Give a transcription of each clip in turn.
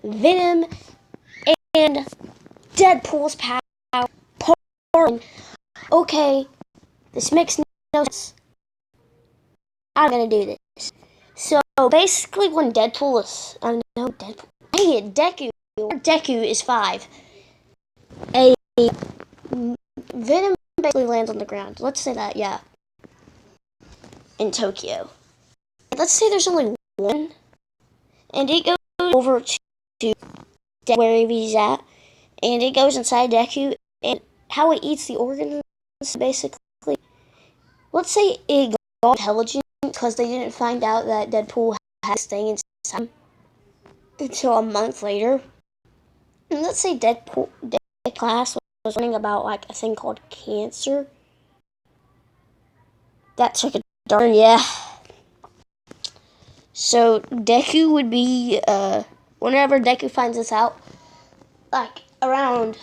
Venom and Deadpool's power. Okay, this makes no sense. I'm gonna do this. So basically, when Deadpool is, I don't know, Deadpool. Dang it, Deku is 5. A Venom basically lands on the ground. Let's say that, yeah, in Tokyo. Let's say there's only one, and it goes over to where he's at, and it goes inside Deku, and how it eats the organs, basically. Let's say it got intelligent because they didn't find out that Deadpool had this thing inside him until a month later. And let's say Deadpool class was learning about like a thing called cancer. That took a darn, yeah. So Deku would be whenever Deku finds this out, like around,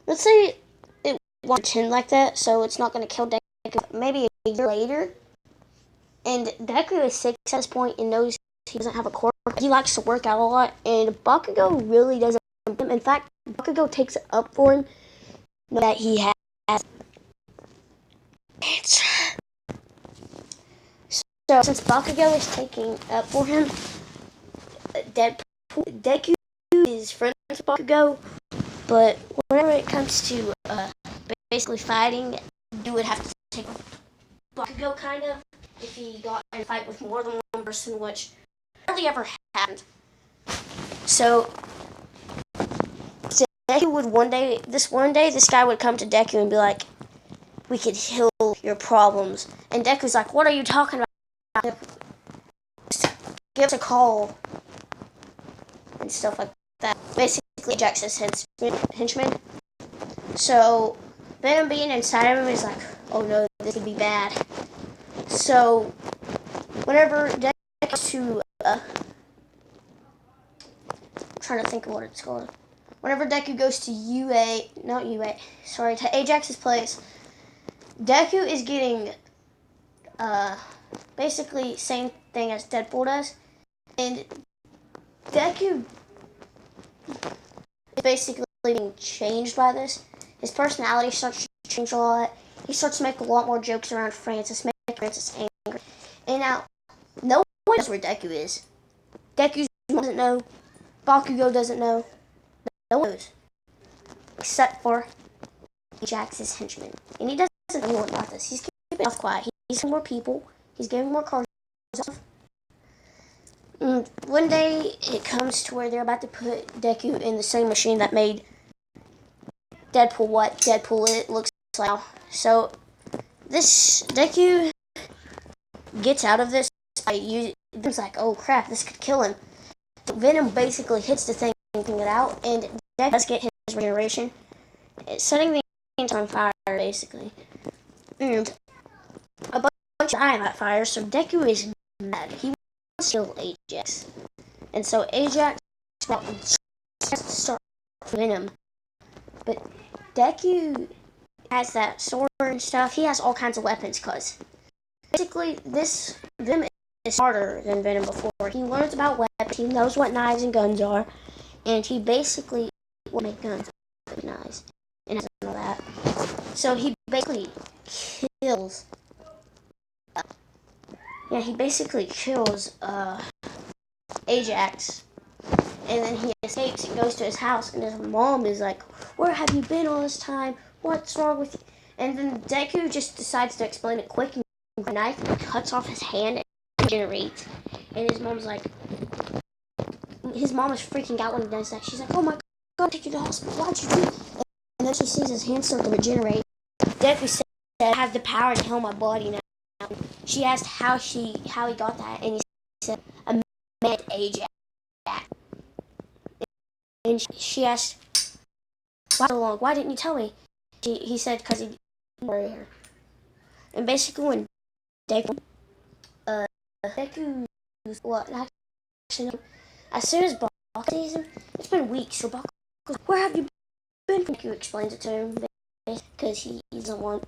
let's say it won't pretend like that, so it's not gonna kill Deku. Maybe a year later, and Deku is 6 at this point and knows he doesn't have a core. He likes to work out a lot, and Bakugo really doesn't. In fact, Bakugo takes it up for him that he has cancer. So since Bakugo is taking up for him, Deku is friends with Bakugo, but whenever it comes to basically fighting, you would have to take Bakugo kind of if he got in a fight with more than one person, which hardly ever happened. So Deku would one day, this guy would come to Deku and be like, "We could heal your problems," and Deku's like, "What are you talking about? Give us a call," and stuff like that. Basically, Jax's henchman. So Venom being inside of him is like, "Oh no, this could be bad." So whenever Deku goes to, I'm trying to think of what it's called. Whenever Deku goes to to Ajax's place, Deku is getting basically same thing as Deadpool does, and Deku is basically being changed by this. His personality starts to change a lot. He starts to make a lot more jokes around Francis, making Francis angry. And now, no one knows where Deku is. Deku doesn't know. Bakugo doesn't know. No one knows. Except for Jax's henchman. And he doesn't know anyone about this. He's keeping off quiet. He's getting more people. He's getting more cars off. And one day, it comes to where they're about to put Deku in the same machine that made Deadpool what Deadpool it looks like now. So this Deku gets out of this by using. It's like, oh crap, this could kill him. Venom basically hits the thing, taking it out, and Deku does get his regeneration, setting the thing on fire basically, and a bunch of eye on fire. So Deku is mad. He wants to kill Ajax, and so Ajax tries to start Venom, but Deku has that sword and stuff. He has all kinds of weapons because basically this Venom is smarter than Venom before. He learns about weapons. He knows what knives and guns are, and he basically will make guns with knives and all that. So he basically kills. He basically kills Ajax, and then he escapes and goes to his house, and his mom is like, "Where have you been all this time? What's wrong with you?" And then Deku just decides to explain it quick, and a knife and cuts off his hand and regenerates. And his mom is freaking out when he does that. She's like, "Oh my god, take you to the hospital, why'd you do that?" And then she sees his hand start to regenerate. Deku said, "I have the power to heal my body now." She asked how he got that, and he said, "I met Ajax." And she asked, "Why so long? Why didn't you tell me?" He said, "Because he didn't worry her." And basically, when Deku, actually, as soon as Baku sees him, it's been weeks. So Baku goes, "Where have you been?" Deku explains it to him because he doesn't want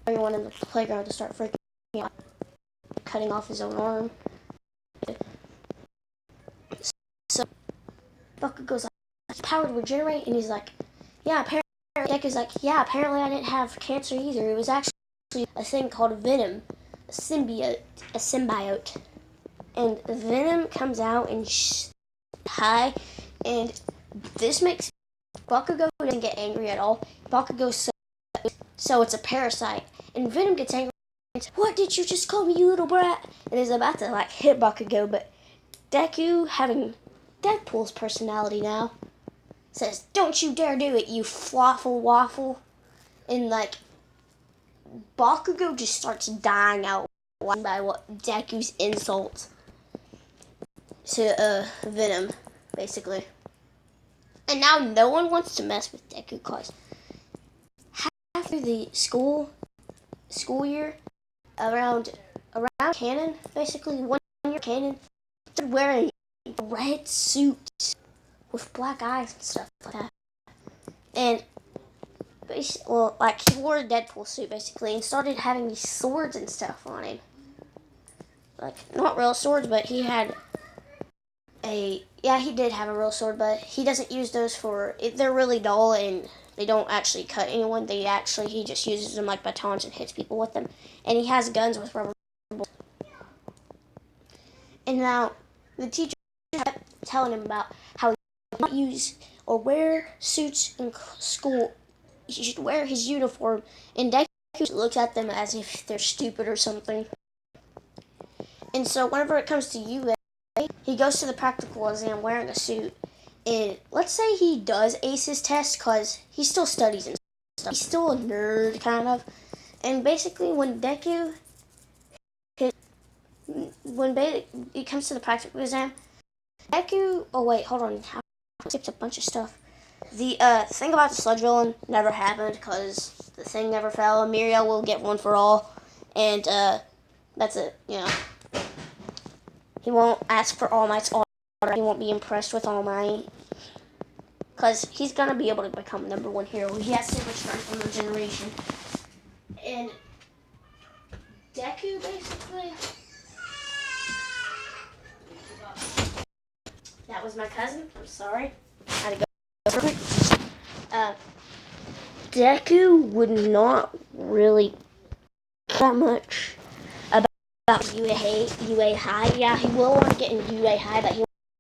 everyone in the playground to start freaking out, cutting off his own arm. So Bakugo's like, power to regenerate, and he's like, yeah, apparently. Deku's like, yeah, apparently I didn't have cancer either. It was actually a thing called Venom, a symbiote. And Venom comes out and hi, and this makes Bakugo doesn't get angry at all. Bakugo so it's a parasite, and Venom gets angry. What did you just call me, you little brat? And is about to like hit Bakugo, but Deku, having Deadpool's personality now, says, "Don't you dare do it, you flaffle waffle!" And like Bakugo just starts dying out one by what Deku's insults to Venom, basically. And now no one wants to mess with Deku because after the school year, around canon, basically 1 year canon, started wearing a red suit with black eyes and stuff like that. And well, like he wore a Deadpool suit basically and started having these swords and stuff on him. Like not real swords, but he had he did have a real sword, but he doesn't use those they're really dull and they don't actually cut anyone. He just uses them like batons and hits people with them. And he has guns with rubber bullets. And now the teacher kept telling him about how he should not use or wear suits in school. He should wear his uniform. And Deku looks at them as if they're stupid or something. And so whenever it comes to UA, he goes to the practical exam wearing a suit. And let's say he does ace his test because he still studies and stuff. He's still a nerd, kind of. And basically, when it comes to the practical exam, Deku. Oh wait, hold on. I skipped a bunch of stuff. The thing about the sludge villain never happened because the thing never fell. Muriel will get one for all, and that's it. You know, he won't ask for All Might's order. He won't be impressed with All Might because he's gonna be able to become #1 hero. He has so much strength from the generation, and Deku basically. That was my cousin. I'm sorry. I had to go real quick. Deku would not really care that much about UA High. Yeah, he will want to get into UA High,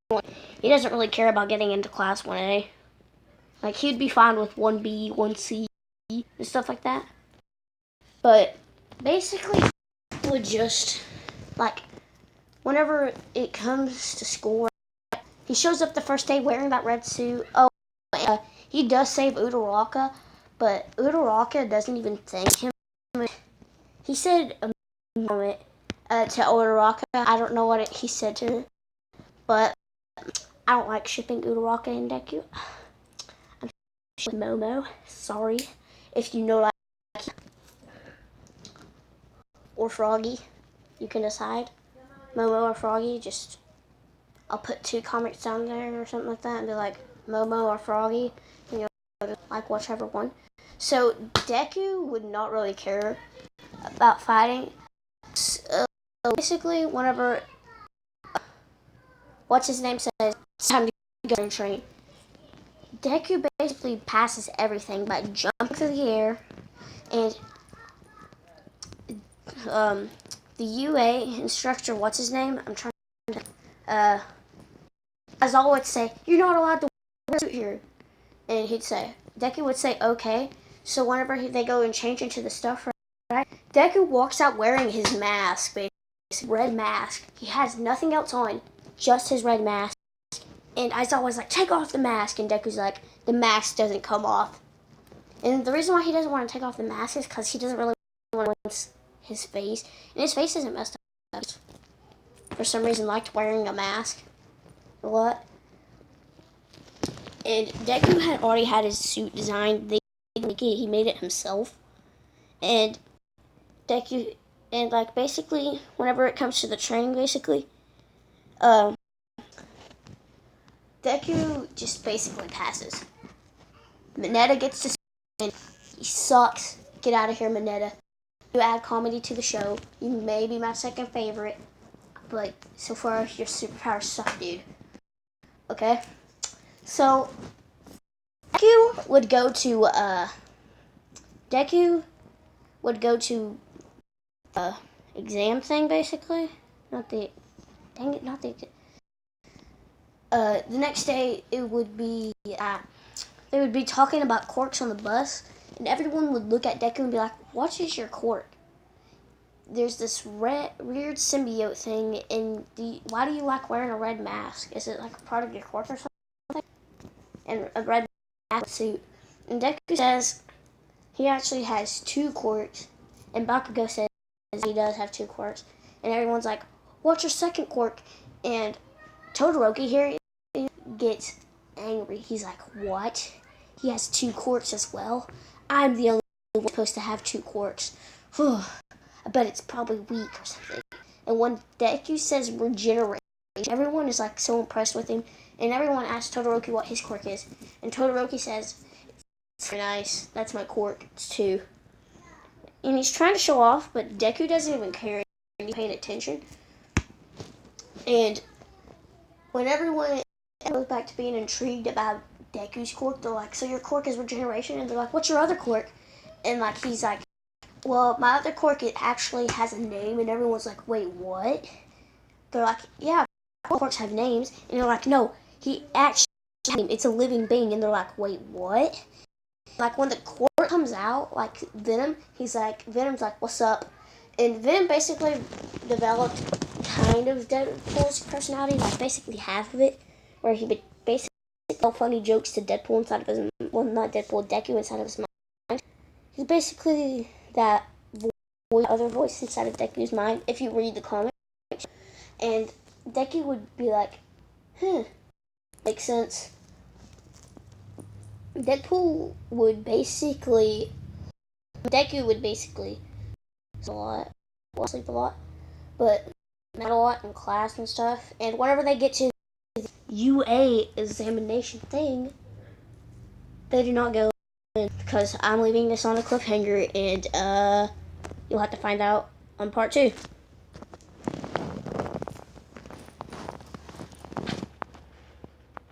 but he doesn't really care about getting into Class 1A. Like, he'd be fine with 1B, 1C, and stuff like that. But basically, he would just, like, whenever it comes to school, he shows up the first day wearing that red suit. Oh, he does save Uraraka, but Uraraka doesn't even thank him. He said a moment to Uraraka. I don't know what he said to her, but I don't like shipping Uraraka and Deku. I'm with Momo. Sorry if you know like or Froggy. You can decide. Momo or Froggy, just I'll put 2 comics down there or something like that and be like Momo or Froggy, you know, like whichever one. So Deku would not really care about fighting. So basically, whenever what's his name says it's time to go and train, Deku basically passes everything by jumping through the air, and the UA instructor, what's his name? I'm trying to as I would say, you're not allowed to wear a suit here. And Deku would say, okay. So whenever they go and change into the stuff, right? Deku walks out wearing his mask, basically, red mask. He has nothing else on, just his red mask. And Aizawa was like, take off the mask. And Deku's like, the mask doesn't come off. And the reason why he doesn't want to take off the mask is because he doesn't really want to his face. And his face isn't messed up. For some reason, liked wearing a mask. What? And Deku had already had his suit designed. They didn't make it. He made it himself. And Deku, and like basically, whenever it comes to the training, basically, Deku just basically passes. Mineta gets to and he sucks. Get out of here, Mineta. You add comedy to the show. You may be my second favorite, but so far your superpowers suck, dude. Okay, so Deku would go to Deku would go to exam thing basically. Not the dang it, not the. The next day it would be they would be talking about quirks on the bus, and everyone would look at Deku and be like, "What is your quirk?" There's this weird symbiote thing, and why do you like wearing a red mask? Is it like a part of your quirk or something? And a red mask suit. And Deku says he actually has two quirks, and Bakugo says he does have two quirks, and everyone's like, "What's your second quirk?" And Todoroki here gets angry. He's like, "What? He has two quirks as well? I'm the only one supposed to have two quirks. I bet it's probably weak or something." And when Deku says regeneration, everyone is like so impressed with him, and everyone asks Todoroki what his quirk is, and Todoroki says, "It's very nice. That's my quirk. It's two." And he's trying to show off, but Deku doesn't even care. He's paying attention. And when everyone goes back to being intrigued about Deku's quirk, they're like, "So your quirk is regeneration?" And they're like, "What's your other quirk?" And like he's like, "Well, my other quirk, it actually has a name." And everyone's like, "Wait, what?" They're like, "Yeah, quirks have names." And they're like, "No, he actually has a name. It's a living being." And they're like, "Wait, what?" Like when the quirk comes out, like Venom, Venom's like, "What's up?" And Venom basically developed kind of Deadpool's personality, like basically half of it, where he would basically tell funny jokes to Deadpool inside of his, well, not Deadpool, Deku inside of his mind. He's basically that other voice inside of Deku's mind. If you read the comic, and Deku would be like, makes sense. Deadpool would basically, Deku would basically a lot, sleep a lot, but not a lot in class and stuff. And whenever they get to the UA examination thing, they do not go in because I'm leaving this on a cliffhanger, and you'll have to find out on part 2.